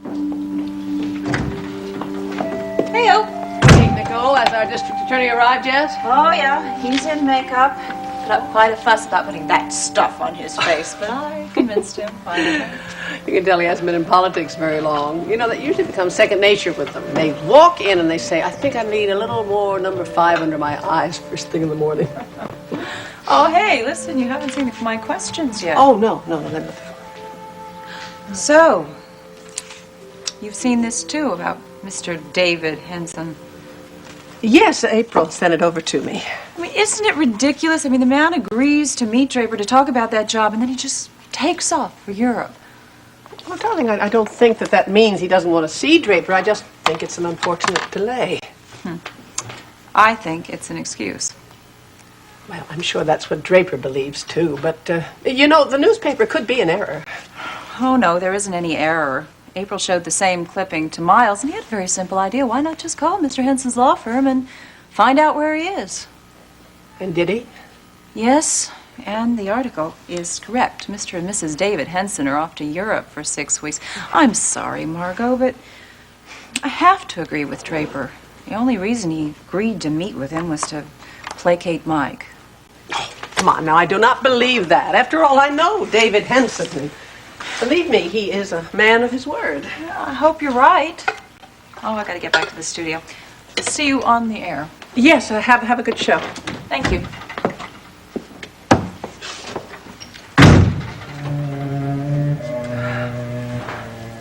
Hey-o. Hey, Nicole, has our district attorney arrived yet? Oh, yeah. He's in makeup. Put up quite a fuss about putting that stuff on his face, but I convinced him finally. You can tell he hasn't been in politics very long. You know, that usually becomes second nature with them. They walk in and they say, I think I need a little more number 5 under my eyes first thing in the morning. Oh, hey, listen, you haven't seen my questions yet. Oh, no. So, you've seen this too about Mr. David Henson. Yes, April sent it over to me. I mean, isn't it ridiculous? I mean, the man agrees to meet Draper to talk about that job, and then he just takes off for Europe. Well, darling, I don't think that means he doesn't want to see Draper. I just think it's an unfortunate delay. I think it's an excuse. Well, I'm sure that's what Draper believes, too. But, you know, the newspaper could be in error. Oh, no, there isn't any error. April showed the same clipping to Miles, and he had a very simple idea. Why not just call Mr. Henson's law firm and find out where he is? And did he? Yes, and the article is correct. Mr. and Mrs. David Henson are off to Europe for 6 weeks. I'm sorry, Margot, but I have to agree with Draper. The only reason he agreed to meet with him was to placate Mike. Oh, come on now, I do not believe that. After all, I know David Henson. Believe me, he is a man of his word. I hope you're right. Oh, I gotta get back to the studio. See you on the air. Yes, have a good show. Thank you.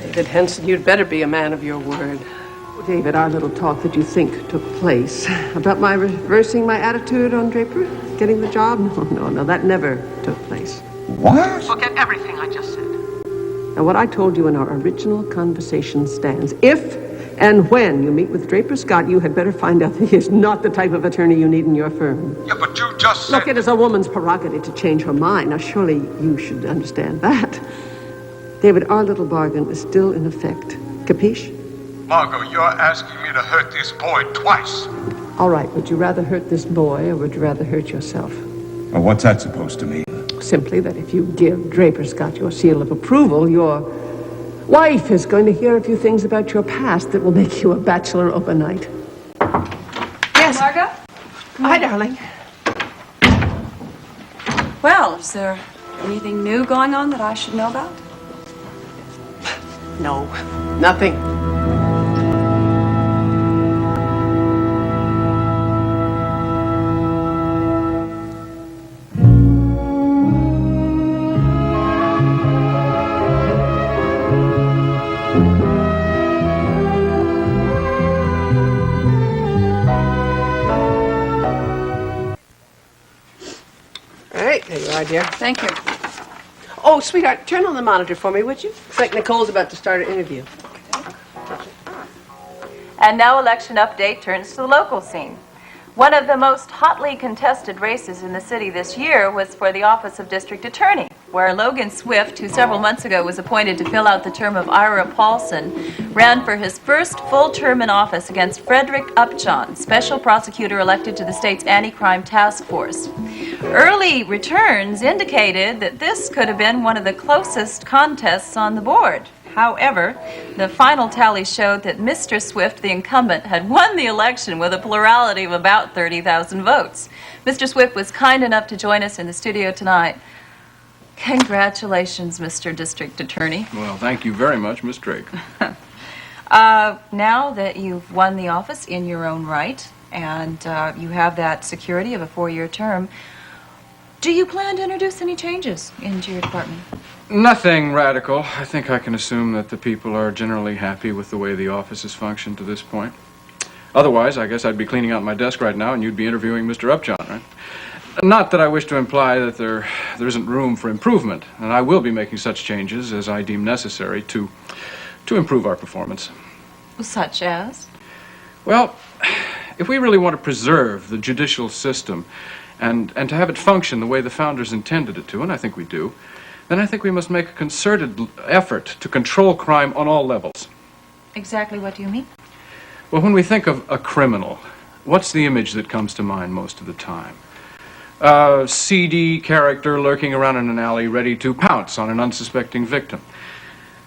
David Henson, you'd better be a man of your word. David, our little talk that you think took place about my reversing my attitude on Draper, getting the job? No, that never took place. What? Forget everything I just said. Now, what I told you in our original conversation stands. If and when you meet with Draper Scott, you had better find out that he is not the type of attorney you need in your firm. Yeah, but you just said... Look, it is a woman's prerogative to change her mind. Now, surely you should understand that. David, our little bargain is still in effect. Capiche? Margot, you're asking me to hurt this boy twice. All right, would you rather hurt this boy or would you rather hurt yourself? Well, what's that supposed to mean? Simply that if you give Draper Scott your seal of approval, your wife is going to hear a few things about your past that will make you a bachelor overnight. Yes. Margot? Hi, darling. Well, is there anything new going on that I should know about? No, nothing. There you are, dear. Thank you. Oh, sweetheart, turn on the monitor for me, would you? It's like Nicole's about to start her interview. And now election update turns to the local scene. One of the most hotly contested races in the city this year was for the office of district attorney, where Logan Swift, who several months ago was appointed to fill out the term of Ira Paulson, ran for his first full term in office against Frederick Upjohn, special prosecutor elected to the state's anti-crime task force. Early returns indicated that this could have been one of the closest contests on the board. However, the final tally showed that Mr. Swift, the incumbent, had won the election with a plurality of about 30,000 votes. Mr. Swift was kind enough to join us in the studio tonight. Congratulations, Mr. District Attorney. Well, thank you very much, Miss Drake. Now that you've won the office in your own right, and you have that security of a 4-year term, do you plan to introduce any changes into your department? Nothing radical. I think I can assume that the people are generally happy with the way the office has functioned to this point. Otherwise, I guess I'd be cleaning out my desk right now and you'd be interviewing Mr. Upjohn, right? Not that I wish to imply that there isn't room for improvement, and I will be making such changes as I deem necessary to improve our performance. Such as? Well, if we really want to preserve the judicial system and to have it function the way the founders intended it to, and I think we do, then I think we must make a concerted effort to control crime on all levels. Exactly what do you mean? Well, when we think of a criminal, what's the image that comes to mind most of the time? A seedy character lurking around in an alley ready to pounce on an unsuspecting victim.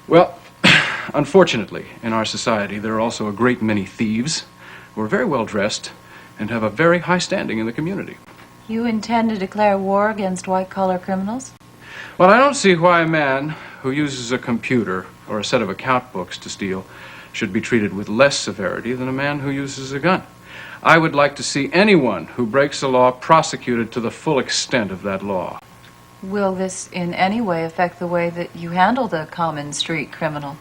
Well, Unfortunately, in our society, there are also a great many thieves who are very well dressed and have a very high standing in the community. You intend to declare war against white-collar criminals? Well, I don't see why a man who uses a computer or a set of account books to steal should be treated with less severity than a man who uses a gun. I would like to see anyone who breaks the law prosecuted to the full extent of that law. Will this in any way affect the way that you handle the common street criminal?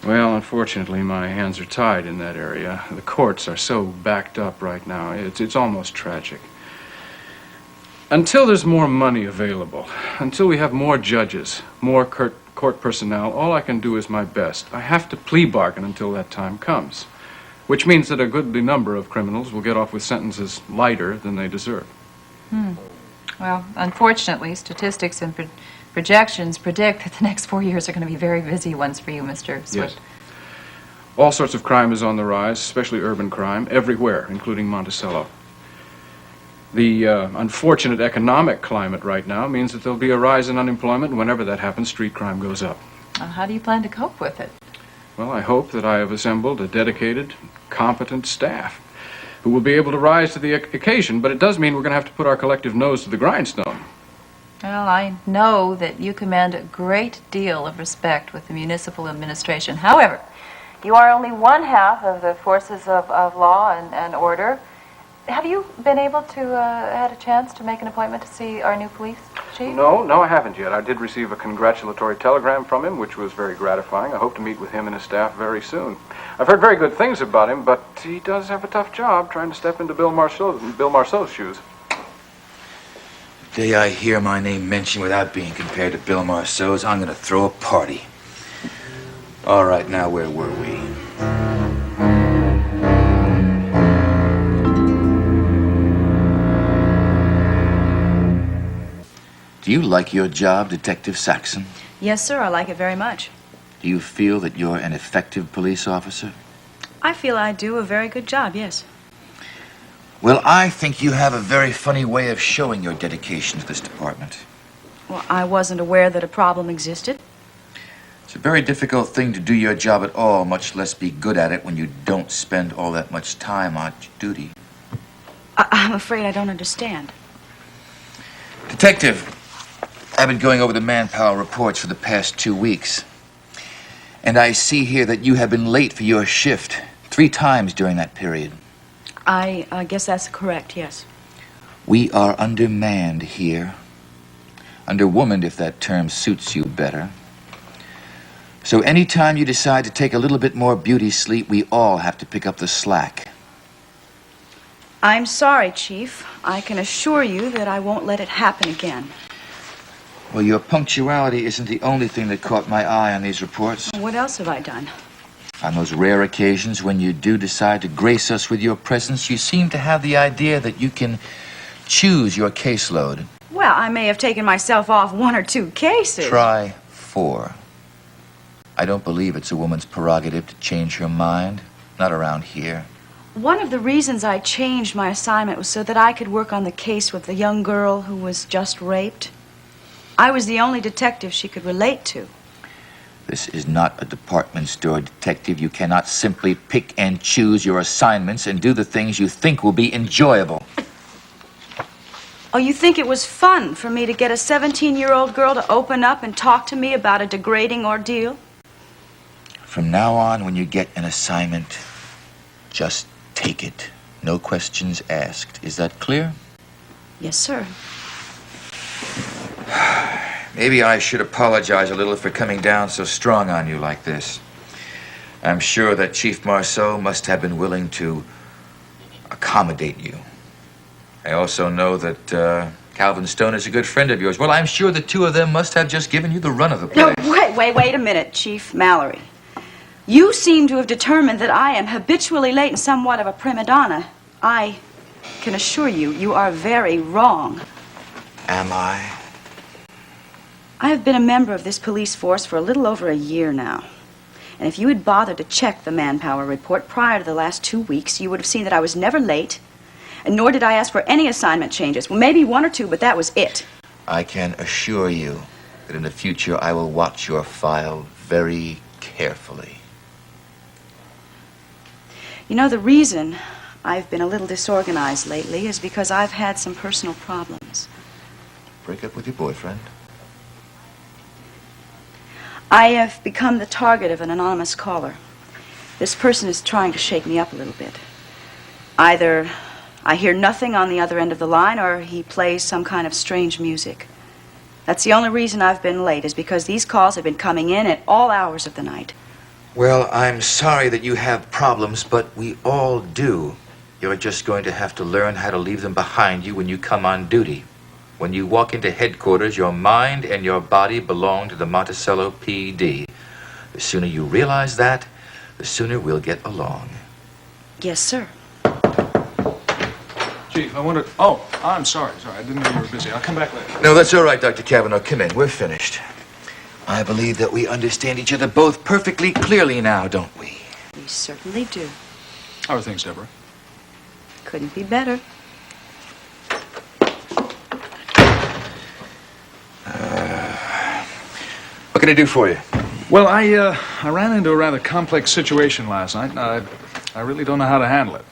Well, unfortunately, my hands are tied in that area. The courts are so backed up right now. It's almost tragic. Until there's more money available, until we have more judges, more court personnel, all I can do is my best. I have to plea bargain until that time comes, which means that a goodly number of criminals will get off with sentences lighter than they deserve. Well, unfortunately, statistics and projections predict that the next 4 years are going to be very busy ones for you, Mr. Swift. Yes. All sorts of crime is on the rise, especially urban crime, everywhere, including Monticello. The unfortunate economic climate right now means that there'll be a rise in unemployment, and whenever that happens, street crime goes up. How do you plan to cope with it? Well, I hope that I have assembled a dedicated, competent staff who will be able to rise to the occasion, but it does mean we're going to have to put our collective nose to the grindstone. Well, I know that you command a great deal of respect with the municipal administration. However, you are only one half of the forces of law and order. Have you been able to had a chance to make an appointment to see our new police chief? No, I haven't yet. I did receive a congratulatory telegram from him, which was very gratifying. I hope to meet with him and his staff very soon. I've heard very good things about him, but he does have a tough job trying to step into Bill Marceau's shoes. The day I hear my name mentioned without being compared to Bill Marceau's, I'm going to throw a party. All right, now where were we? Do you like your job, Detective Saxon? Yes, sir, I like it very much. Do you feel that you're an effective police officer? I feel I do a very good job, yes. Well, I think you have a very funny way of showing your dedication to this department. Well, I wasn't aware that a problem existed. It's a very difficult thing to do your job at all, much less be good at it when you don't spend all that much time on duty. I'm afraid I don't understand. Detective, I've been going over the manpower reports for the past 2 weeks. And I see here that you have been late for your shift 3 times during that period. I guess that's correct, yes. We are undermanned here. Underwomaned, if that term suits you better. So anytime you decide to take a little bit more beauty sleep, we all have to pick up the slack. I'm sorry, Chief. I can assure you that I won't let it happen again. Well, your punctuality isn't the only thing that caught my eye on these reports. What else have I done? On those rare occasions when you do decide to grace us with your presence, you seem to have the idea that you can choose your caseload. Well, I may have taken myself off 1 or 2 cases. Try 4. I don't believe it's a woman's prerogative to change her mind. Not around here. One of the reasons I changed my assignment was so that I could work on the case with the young girl who was just raped. I was the only detective she could relate to. This is not a department store, detective. You cannot simply pick and choose your assignments and do the things you think will be enjoyable. Oh, you think it was fun for me to get a 17-year-old girl to open up and talk to me about a degrading ordeal? From now on, when you get an assignment, just take it. No questions asked. Is that clear? Yes, sir. Maybe I should apologize a little for coming down so strong on you like this. I'm sure that Chief Marceau must have been willing to accommodate you. I also know that Calvin Stone is a good friend of yours. Well, I'm sure the two of them must have just given you the run of the place. No, wait a minute, Chief Mallory. You seem to have determined that I am habitually late and somewhat of a prima donna. I can assure you, you are very wrong. Am I? I have been a member of this police force for a little over a year now. And if you had bothered to check the manpower report prior to the last 2 weeks, you would have seen that I was never late, and nor did I ask for any assignment changes. Well, maybe 1 or 2, but that was it. I can assure you that in the future I will watch your file very carefully. You know, the reason I've been a little disorganized lately is because I've had some personal problems. Break up with your boyfriend? I have become the target of an anonymous caller. This person is trying to shake me up a little bit. Either I hear nothing on the other end of the line, or he plays some kind of strange music. That's the only reason I've been late, is because these calls have been coming in at all hours of the night. Well, I'm sorry that you have problems, but we all do. You're just going to have to learn how to leave them behind you when you come on duty. When you walk into headquarters, your mind and your body belong to the Monticello PD. The sooner you realize that, the sooner we'll get along. Yes, sir. Chief, I wonder... Oh, I'm sorry. I didn't know you were busy. I'll come back later. No, that's all right, Dr. Cavanaugh. Come in. We're finished. I believe that we understand each other both perfectly clearly now, don't we? We certainly do. How are things, Deborah? Couldn't be better. What can I do for you? Well, I ran into a rather complex situation last night, and I really don't know how to handle it.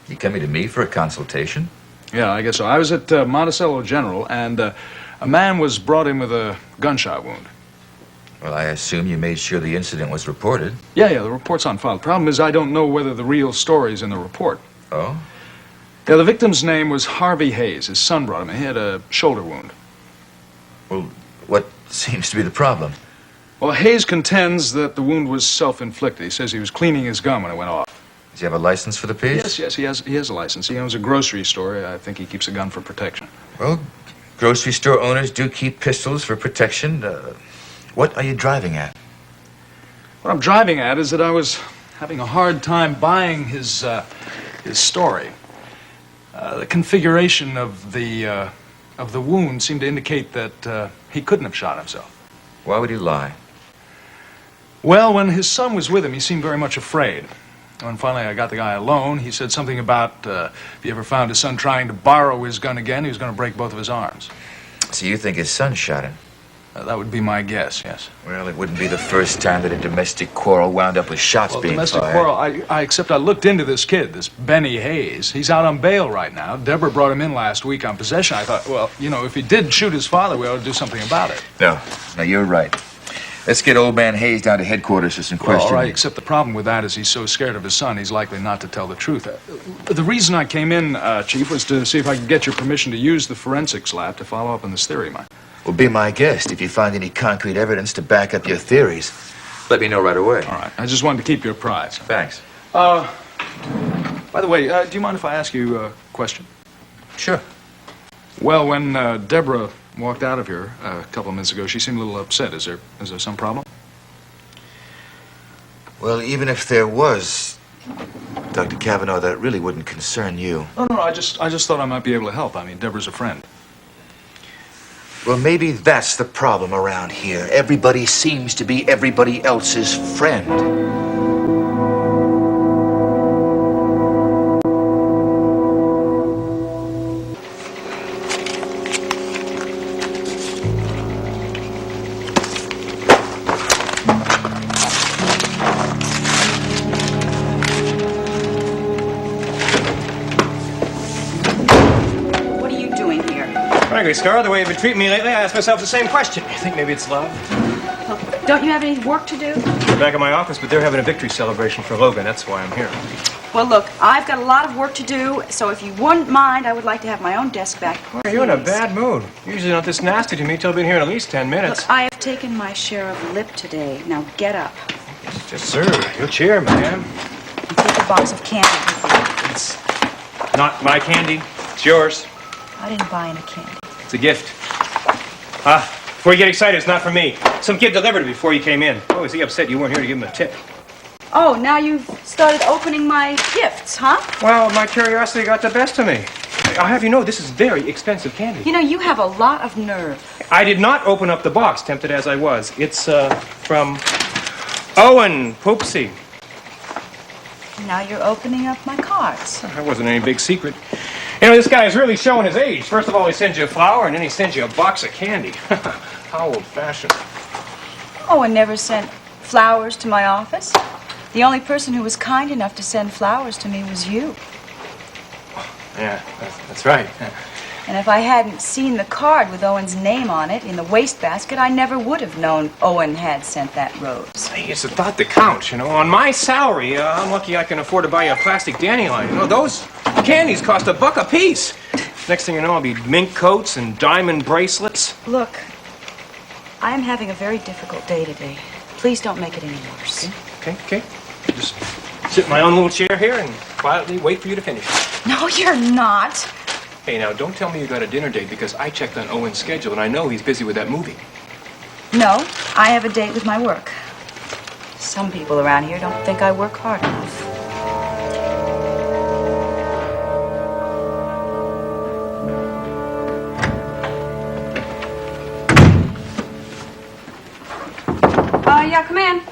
You coming to me for a consultation? Yeah, I guess so. I was at Monticello General, and a man was brought in with a gunshot wound. Well, I assume you made sure the incident was reported. Yeah, the report's on file. The problem is I don't know whether the real story's in the report. Oh? Yeah, the victim's name was Harvey Hayes. His son brought him. He had a shoulder wound. Well, what seems to be the problem? Well, Hayes contends that the wound was self-inflicted. He says he was cleaning his gun when it went off. Does he have a license for the piece? Yes, he has a license. He owns a grocery store. I think he keeps a gun for protection. Well, grocery store owners do keep pistols for protection. What are you driving at? What I'm driving at is that I was having a hard time buying his story. The configuration of the wound seemed to indicate that he couldn't have shot himself. Why would he lie? Well, when his son was with him, he seemed very much afraid. When finally I got the guy alone, he said something about if he ever found his son trying to borrow his gun again, he was going to break both of his arms. So you think his son shot him? That would be my guess, yes. Well, it wouldn't be the first time that a domestic quarrel wound up with shots being domestic fired. quarrel, except I looked into this kid, this Benny Hayes. He's out on bail right now. Deborah brought him in last week on possession. I thought, well, you know, if he did shoot his father, we ought to do something about it. No, you're right. Let's get old man Hayes down to headquarters for some questioning. All right, except the problem with that is he's so scared of his son, he's likely not to tell the truth. The reason I came in, Chief, was to see if I could get your permission to use the forensics lab to follow up on this theory of mine. Well, be my guest. If you find any concrete evidence to back up your theories, let me know right away. All right. I just wanted to keep you apprised. Thanks. By the way, do you mind if I ask you a question? Sure. Well, when Deborah walked out of here a couple of minutes ago, she seemed a little upset. Is there some problem? Well, even if there was, Dr. Cavanaugh, that really wouldn't concern you. No, I just thought I might be able to help. I mean, Deborah's a friend. Well, maybe that's the problem around here. Everybody seems to be everybody else's friend. Frankly, Scar, the way you've been treating me lately, I ask myself the same question. You think maybe it's love? Well, don't you have any work to do? We're back at my office, but they're having a victory celebration for Logan. That's why I'm here. Well, look, I've got a lot of work to do, so if you wouldn't mind, I would like to have my own desk back. Well, you're in a bad mood. You're usually not this nasty to me till I've been here in at least 10 minutes. Look, I have taken my share of lip today. Now get up. Yes, sir. Your chair, ma'am. And take a box of candy with you. It's not my candy. It's yours. I didn't buy any candy. It's a gift. Before you get excited, it's not for me. Some kid delivered it before you came in. Oh, is he upset you weren't here to give him a tip? Oh, now you've started opening my gifts, huh? Well, my curiosity got the best of me. I'll have you know, this is very expensive candy. You know, you have a lot of nerve. I did not open up the box, tempted as I was. It's, from Owen, Poopsie. Now you're opening up my cards. That wasn't any big secret. You know, this guy is really showing his age. First of all, he sends you a flower, and then he sends you a box of candy. How old-fashioned. Owen never sent flowers to my office. The only person who was kind enough to send flowers to me was you. Yeah, that's right. And if I hadn't seen the card with Owen's name on it in the wastebasket, I never would have known Owen had sent that rose. Hey, it's the thought that counts, you know. On my salary, I'm lucky I can afford to buy you a plastic dandelion. You know, those candies cost $1 a piece. Next thing you know, I'll be mink coats and diamond bracelets. Look, I am having a very difficult day today. Please don't make it any worse. Okay. Just sit in my own little chair here and quietly wait for you to finish. No, you're not. Hey, now, don't tell me you got a dinner date because I checked on Owen's schedule and I know he's busy with that movie. No, I have a date with my work. Some people around here don't think I work hard enough. Yeah, come in.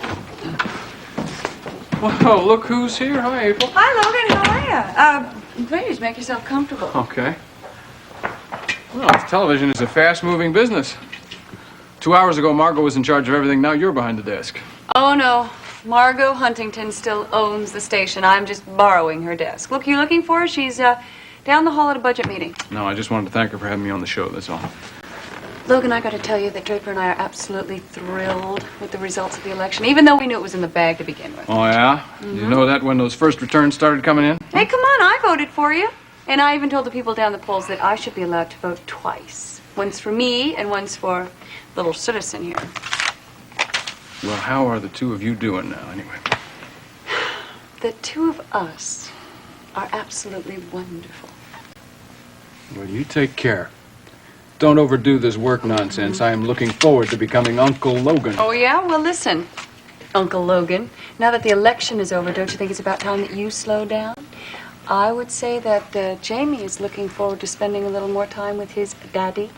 Well, look who's here. Hi, April. Hi, Logan. How are you? Please make yourself comfortable. Okay. Well, television is a fast-moving business. 2 hours ago, Margot was in charge of everything. Now you're behind the desk. Oh, no. Margot Huntington still owns the station. I'm just borrowing her desk. Look, you looking for her? She's down the hall at a budget meeting. No, I just wanted to thank her for having me on the show, that's all. Logan, I got to tell you that Draper and I are absolutely thrilled with the results of the election, even though we knew it was in the bag to begin with. Oh, yeah? You know that when those first returns started coming in? Hey, come on, I voted for you. And I even told the people down the polls that I should be allowed to vote twice. Once for me and once for little citizen here. Well, how are the two of you doing now, anyway? The two of us are absolutely wonderful. Well, you take care. Don't overdo this work nonsense. I am looking forward to becoming Uncle Logan. Oh, yeah? Well, listen, Uncle Logan, now that the election is over, don't you think it's about time that you slow down? I would say that Jamie is looking forward to spending a little more time with his daddy.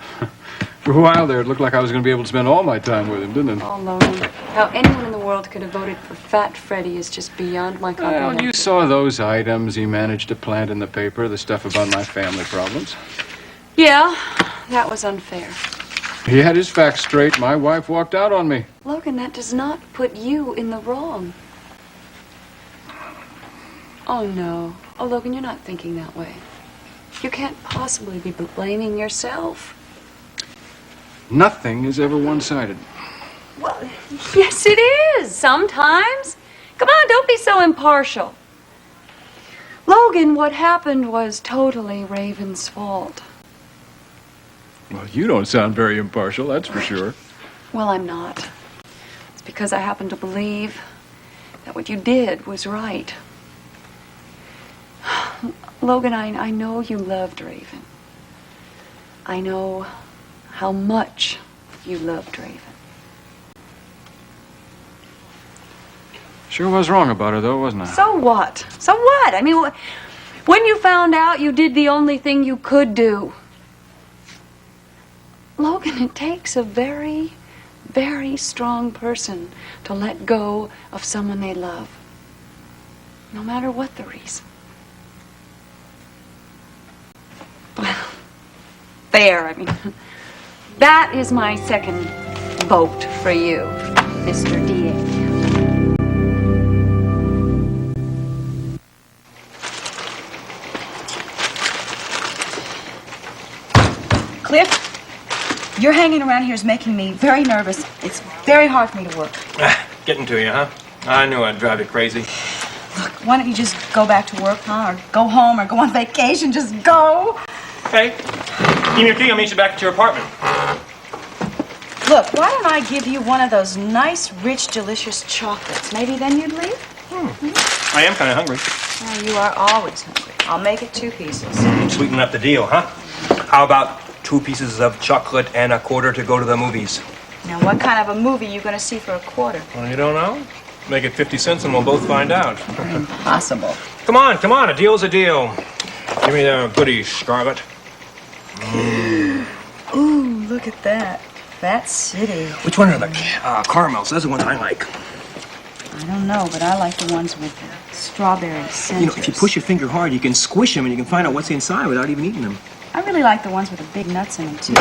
For a while there, it looked like I was going to be able to spend all my time with him, didn't it? Oh, Logan, how anyone in the world could have voted for Fat Freddy is just beyond my comprehension. Well, you saw those items he managed to plant in the paper, the stuff about my family problems. Yeah, that was unfair. He had his facts straight. My wife walked out on me. Logan, that does not put you in the wrong. Oh, no. Oh, Logan, you're not thinking that way. You can't possibly be blaming yourself. Nothing is ever one-sided. Well, yes, it is. Sometimes. Come on, don't be so impartial. Logan, what happened was totally Raven's fault. Well, you don't sound very impartial, that's for sure. Well, I'm not. It's because I happen to believe that what you did was right. Logan, I know you loved Raven. I know how much you loved Raven. Sure was wrong about her, though, wasn't I? So what? So what? I mean, when you found out, you did the only thing you could do. Logan, it takes a very, very strong person to let go of someone they love, no matter what the reason. Well, there, I mean, that is my second vote for you, Mr. D.A. Cliff, your hanging around here is making me very nervous. It's very hard for me to work. Getting to you, huh? I knew I'd drive you crazy. Look, why don't you just go back to work, huh? Or go home or go on vacation. Just go. Hey, give me your key. I'll meet you back at your apartment. Look, why don't I give you one of those nice, rich, delicious chocolates? Maybe then you'd leave? I am kind of hungry. Oh, you are always hungry. I'll make it 2 pieces. Sweeten up the deal, huh? How about 2 pieces of chocolate and a quarter to go to the movies? Now, what kind of a movie are you going to see for a quarter? Well, you don't know? Make it 50 cents and we'll both find out. Impossible. Come on, a deal's a deal. Give me the goodies, Scarlett. Ooh, look at that. Fat City. Which one are the caramels? Those are the ones I like. I don't know, but I like the ones with the strawberry centers. You know, if you push your finger hard, you can squish them and you can find out what's inside without even eating them. I really like the ones with the big nuts in them, too.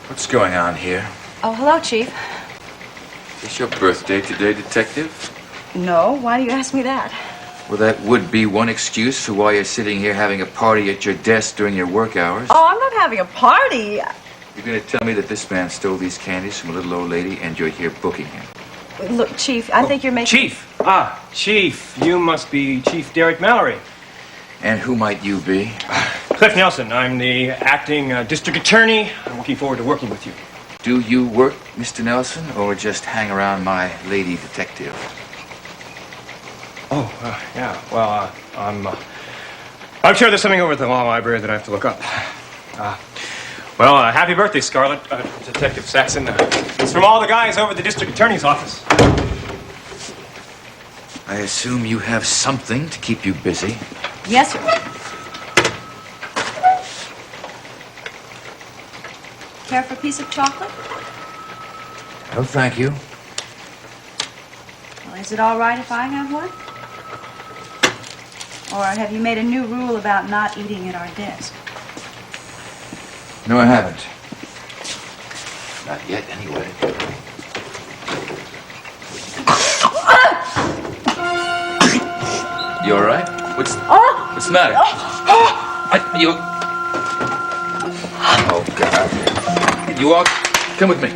What's going on here? Oh, hello, Chief. Is your birthday today, Detective? No, why do you ask me that? Well, that would be one excuse for why you're sitting here having a party at your desk during your work hours. Oh, I'm not having a party. You're going to tell me that this man stole these candies from a little old lady and you're here booking him. Look, Chief, I think you're making... Chief! Ah, Chief. You must be Chief Derek Mallory. And who might you be? Cliff Nelson. I'm the acting district attorney. I'm looking forward to working with you. Do you work, Mr. Nelson, or just hang around my lady detective? Oh, yeah. Well, I'm sure there's something over at the law library that I have to look up. Well, happy birthday, Scarlett. Detective Saxon. It's from all the guys over at the district attorney's office. I assume you have something to keep you busy. Yes, sir. Care for a piece of chocolate? Oh, thank you. Well, is it all right if I have one? Or have you made a new rule about not eating at our desk? No, I haven't. Not yet, anyway. You all right? What's the matter? You... Oh, God. You all... Come with me.